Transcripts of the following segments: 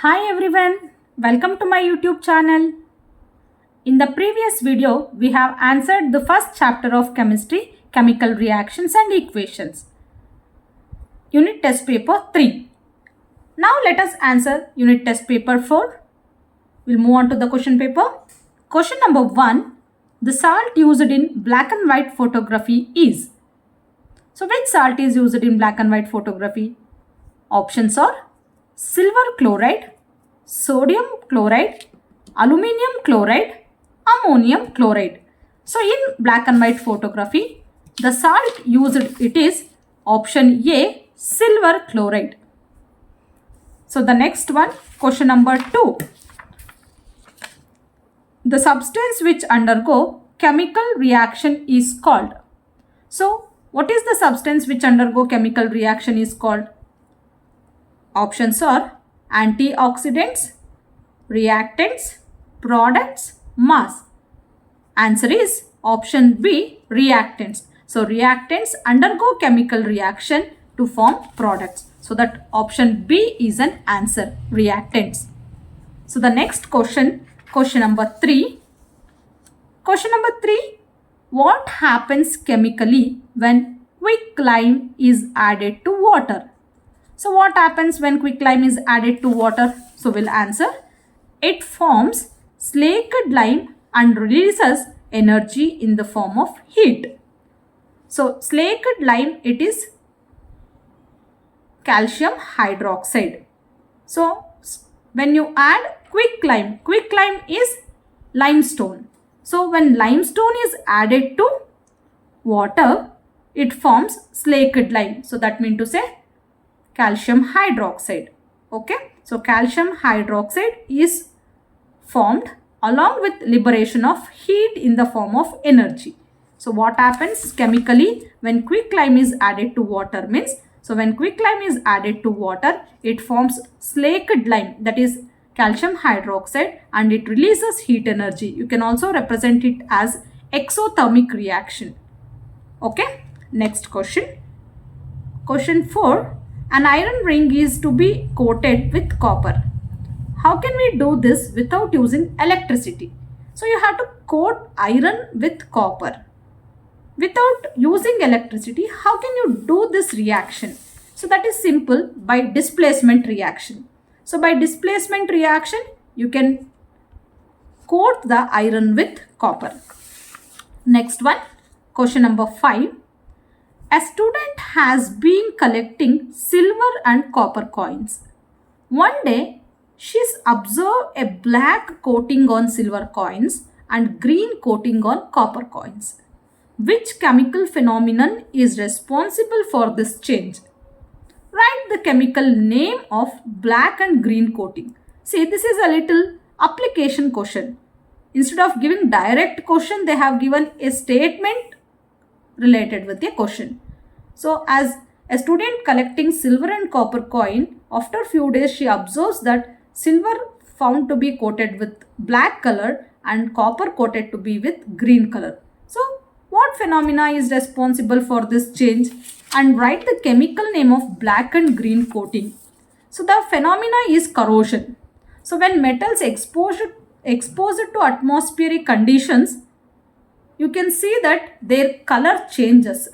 Hi everyone, welcome to my YouTube channel. In the previous video, we have answered the first chapter of chemistry, chemical reactions and equations. Unit test paper 3. Now let us answer unit test paper 4. We'll move on to the question paper. Question number 1. The salt used in black and white photography is. So which salt is used in black and white photography? Options are silver chloride, sodium chloride, aluminium chloride, ammonium chloride. So in black and white photography, the salt used it is option A, silver chloride. So the next one, question number 2. The substance which undergo chemical reaction is called. So what is the substance which undergo chemical reaction is called? Options are antioxidants, reactants, products, mass. Answer is option B, reactants. So reactants undergo chemical reaction to form products. So that option B is an answer, reactants. So the next question, question number 3. Question number 3. What happens chemically when quicklime is added to water? So what happens when quicklime is added to water? So we'll answer. It forms slaked lime and releases energy in the form of heat. So slaked lime, it is calcium hydroxide. So when you add quicklime is limestone. So when limestone is added to water, it forms slaked lime. So that means to say calcium hydroxide. Okay. So calcium hydroxide is formed along with liberation of heat in the form of energy. So what happens chemically when quicklime is added to water means, so when quicklime is added to water, it forms slaked lime, that is calcium hydroxide, and it releases heat energy. You can also represent it as exothermic reaction. Okay. Next question. Question 4. An iron ring is to be coated with copper. How can we do this without using electricity? So you have to coat iron with copper. Without using electricity, how can you do this reaction? So that is simple, by displacement reaction. So by displacement reaction, you can coat the iron with copper. Next one, question number 5. A student has been collecting silver and copper coins. One day, she's observed a black coating on silver coins and green coating on copper coins. Which chemical phenomenon is responsible for this change? Write the chemical name of black and green coating. See, this is a little application question. Instead of giving direct question, they have given a statement related with the question. So as a student collecting silver and copper coin, after few days she observes that silver found to be coated with black color and copper coated to be with green color. So what phenomena is responsible for this change? And write the chemical name of black and green coating. So the phenomena is corrosion. So when metals exposed to atmospheric conditions, you can see that their color changes.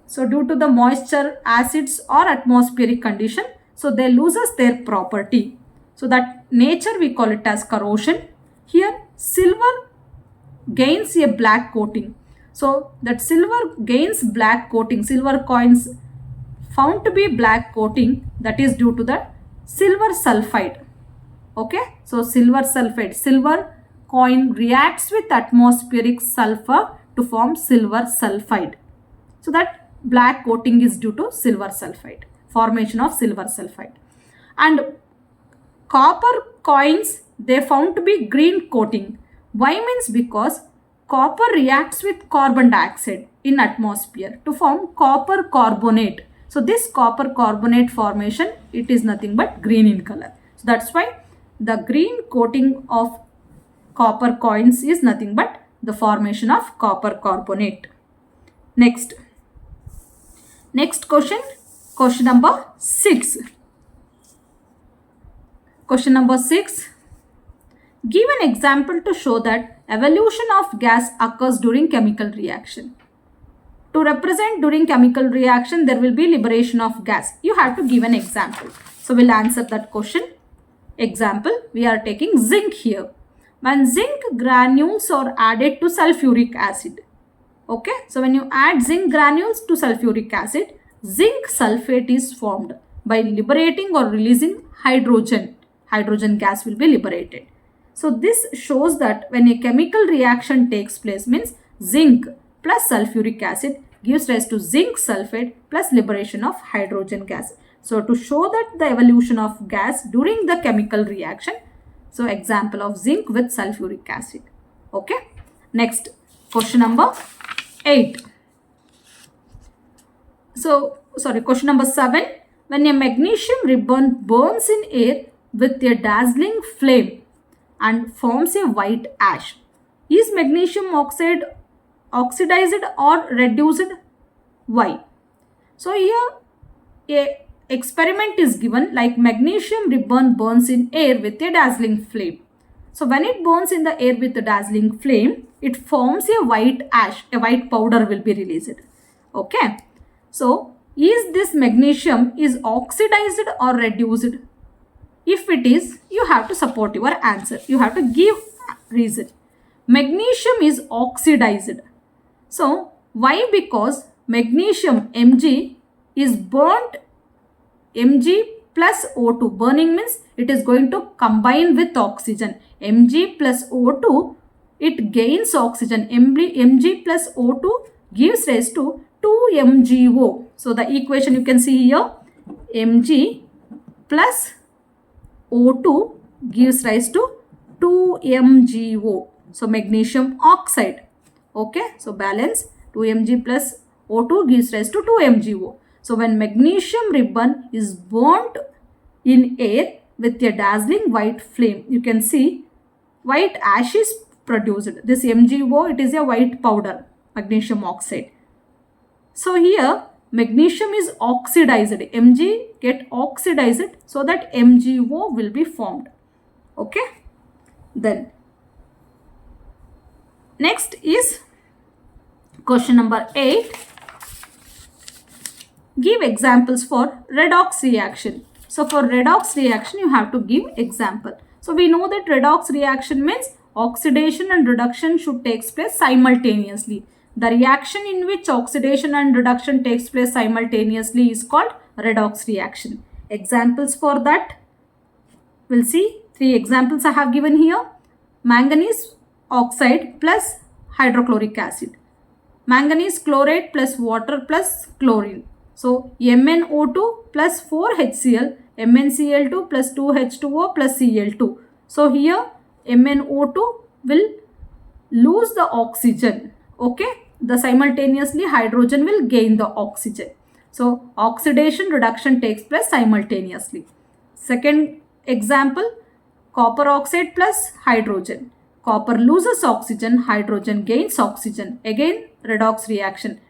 So due to the moisture, acids or atmospheric condition, so they loses their property. So that nature we call it as corrosion. Here silver gains a black coating. So that silver gains black coating. Silver coins found to be black coating, that is due to the silver sulfide. Okay. So silver sulfide, silver coin reacts with atmospheric sulfur to form silver sulfide. So that black coating is due to silver sulfide, formation of silver sulfide. And copper coins, they found to be green coating. Why means because copper reacts with carbon dioxide in atmosphere to form copper carbonate. So this copper carbonate formation, it is nothing but green in color. So that's why the green coating of copper coins is nothing but the formation of copper carbonate. Next question, question number 6. Question number 6. Give an example to show that evolution of gas occurs during chemical reaction. To represent during chemical reaction, there will be liberation of gas. You have to give an example. So we'll answer that question. Example, we are taking zinc here. When zinc granules are added to sulfuric acid. Okay, so when you add zinc granules to sulfuric acid, zinc sulfate is formed by liberating or releasing hydrogen. Hydrogen gas will be liberated. So this shows that when a chemical reaction takes place, means zinc plus sulfuric acid gives rise to zinc sulfate plus liberation of hydrogen gas. So to show that the evolution of gas during the chemical reaction, so example of zinc with sulfuric acid. Okay. Next, question number 8. Question number 7. When a magnesium ribbon burns in air with a dazzling flame and forms a white ash, is magnesium oxide oxidized or reduced? Why? So here a experiment is given like magnesium ribbon burns in air with a dazzling flame. So when it burns in the air with a dazzling flame, it forms a white ash, a white powder will be released. Okay. So is this magnesium is oxidized or reduced? If it is, you have to support your answer. You have to give reason. Magnesium is oxidized. So why? Because magnesium Mg is burnt, Mg plus O2. Burning means it is going to combine with oxygen. Mg plus O2, it gains oxygen. Mg plus O2 gives rise to 2MgO. So the equation you can see here, Mg plus O2 gives rise to 2MgO. So magnesium oxide. Okay. So balance 2Mg plus O2 gives rise to 2MgO. So when magnesium ribbon is burnt in air with a dazzling white flame, you can see white ash is produced. This MgO, it is a white powder, magnesium oxide. So here magnesium is oxidized. Mg get oxidized so that MgO will be formed. Okay. Then next is question number 8. Give examples for redox reaction. So for redox reaction, you have to give example. So we know that redox reaction means oxidation and reduction should take place simultaneously. The reaction in which oxidation and reduction takes place simultaneously is called redox reaction. Examples for that, we'll see 3 examples I have given here. Manganese oxide plus hydrochloric acid. Manganese chloride plus water plus chlorine. So MnO2 plus 4HCl, MnCl2 plus 2H2O plus Cl2. So here MnO2 will lose the oxygen. Okay. The simultaneously hydrogen will gain the oxygen. So oxidation reduction takes place simultaneously. Second example, copper oxide plus hydrogen. Copper loses oxygen, hydrogen gains oxygen. Again redox reaction.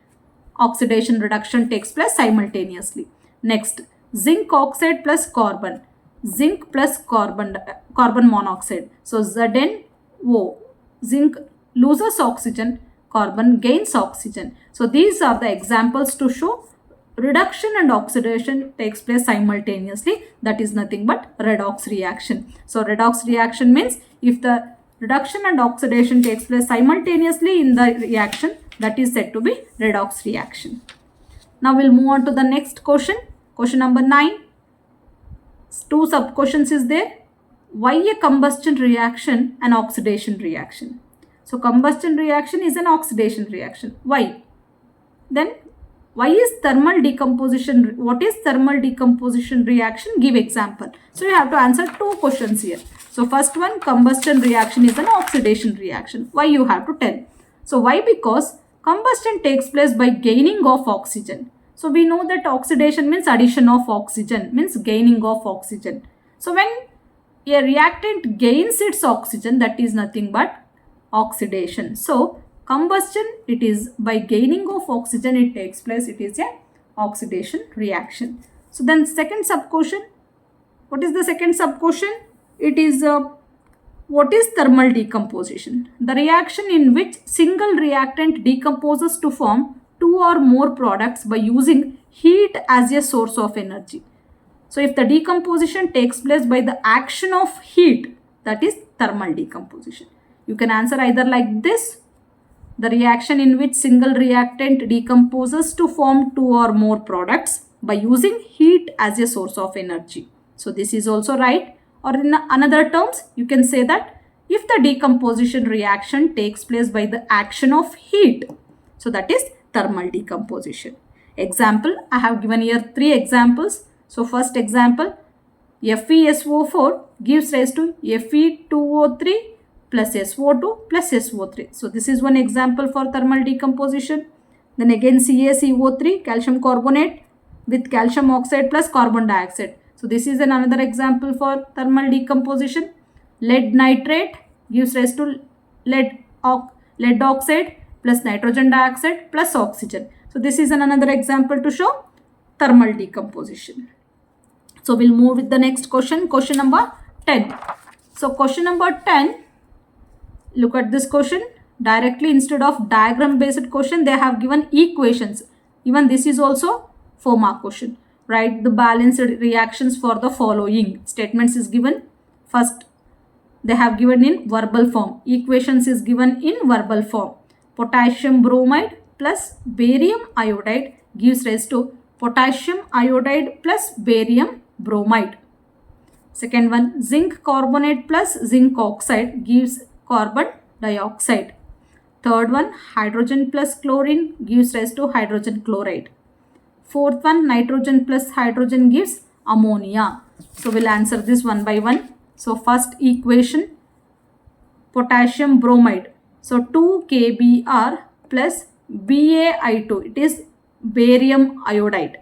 Oxidation reduction takes place simultaneously. Next, zinc oxide plus carbon. Zinc plus carbon monoxide. So ZnO. Zinc loses oxygen, carbon gains oxygen. So these are the examples to show reduction and oxidation takes place simultaneously. That is nothing but redox reaction. So redox reaction means if the reduction and oxidation takes place simultaneously in the reaction, that is said to be redox reaction. Now we'll move on to the next question. Question number 9. 2 sub questions is there. Why a combustion reaction and oxidation reaction? So combustion reaction is an oxidation reaction. Why? Then why is thermal decomposition? What is thermal decomposition reaction? Give example. So you have to answer 2 questions here. So first one, combustion reaction is an oxidation reaction. Why you have to tell? So why? Because combustion takes place by gaining of oxygen. So we know that oxidation means addition of oxygen, means gaining of oxygen. So when a reactant gains its oxygen, that is nothing but oxidation. So combustion, it is by gaining of oxygen it takes place. It is a oxidation reaction. So then second sub question, What is the second sub question? It is what is thermal decomposition? The reaction in which single reactant decomposes to form two or more products by using heat as a source of energy. So if the decomposition takes place by the action of heat, that is thermal decomposition. You can answer either like this: the reaction in which single reactant decomposes to form two or more products by using heat as a source of energy. So this is also right. Or in another terms, you can say that if the decomposition reaction takes place by the action of heat, so that is thermal decomposition. Example, I have given here 3 examples. So first example, FeSO4 gives rise to Fe2O3 plus SO2 plus SO3. So this is one example for thermal decomposition. Then again CaCO3, calcium carbonate with calcium oxide plus carbon dioxide. So this is another example for thermal decomposition. Lead nitrate gives rise to lead oxide plus nitrogen dioxide plus oxygen. So this is another example to show thermal decomposition. So we'll move with the next question, question number 10. So question number 10, look at this question. Directly instead of diagram based question, they have given equations. Even this is also 4-mark question. Write the balanced reactions for the following. Statements is given. First, they have given in verbal form. Equations is given in verbal form. Potassium bromide plus barium iodide gives rise to potassium iodide plus barium bromide. Second one, zinc carbonate plus zinc oxide gives carbon dioxide. Third one, hydrogen plus chlorine gives rise to hydrogen chloride. Fourth one, nitrogen plus hydrogen gives ammonia. So we'll answer this one by one. So first equation, potassium bromide. So 2 kBr plus BaI2, it is barium iodide.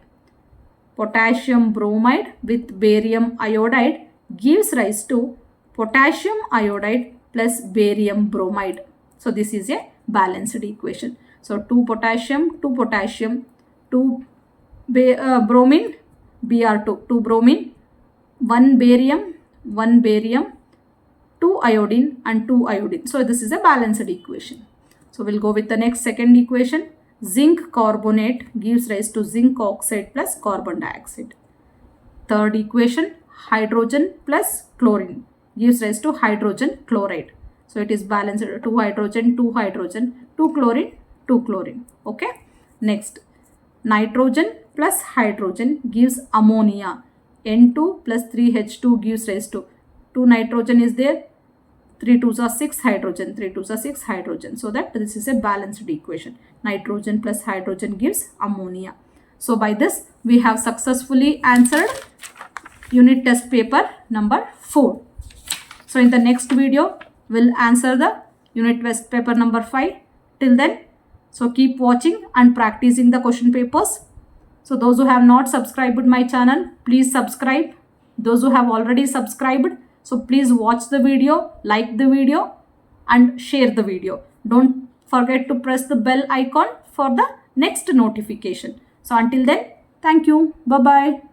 Potassium bromide with barium iodide gives rise to potassium iodide plus barium bromide. So this is a balanced equation. So 2 potassium, 2 bromine, Br2, 2 bromine, 1 barium, 2 iodine and 2 iodine. So this is a balanced equation. So we'll go with the next second equation. Zinc carbonate gives rise to zinc oxide plus carbon dioxide. Third equation, hydrogen plus chlorine gives rise to hydrogen chloride. So it is balanced, 2 hydrogen, 2 hydrogen, 2 chlorine, 2 chlorine. Okay. Next, nitrogen plus hydrogen gives ammonia. N2 plus 3H2 gives rise to 2 nitrogen is there, 3 2s are 6 hydrogen, 3 2s are 6 hydrogen. So that this is a balanced equation. Nitrogen plus hydrogen gives ammonia. So by this we have successfully answered unit test paper number 4. So in the next video we'll answer the unit test paper number 5. Till then, so keep watching and practicing the question papers. So those who have not subscribed my channel, please subscribe. Those who have already subscribed, so please watch the video, like the video and share the video. Don't forget to press the bell icon for the next notification. So until then, thank you. Bye-bye.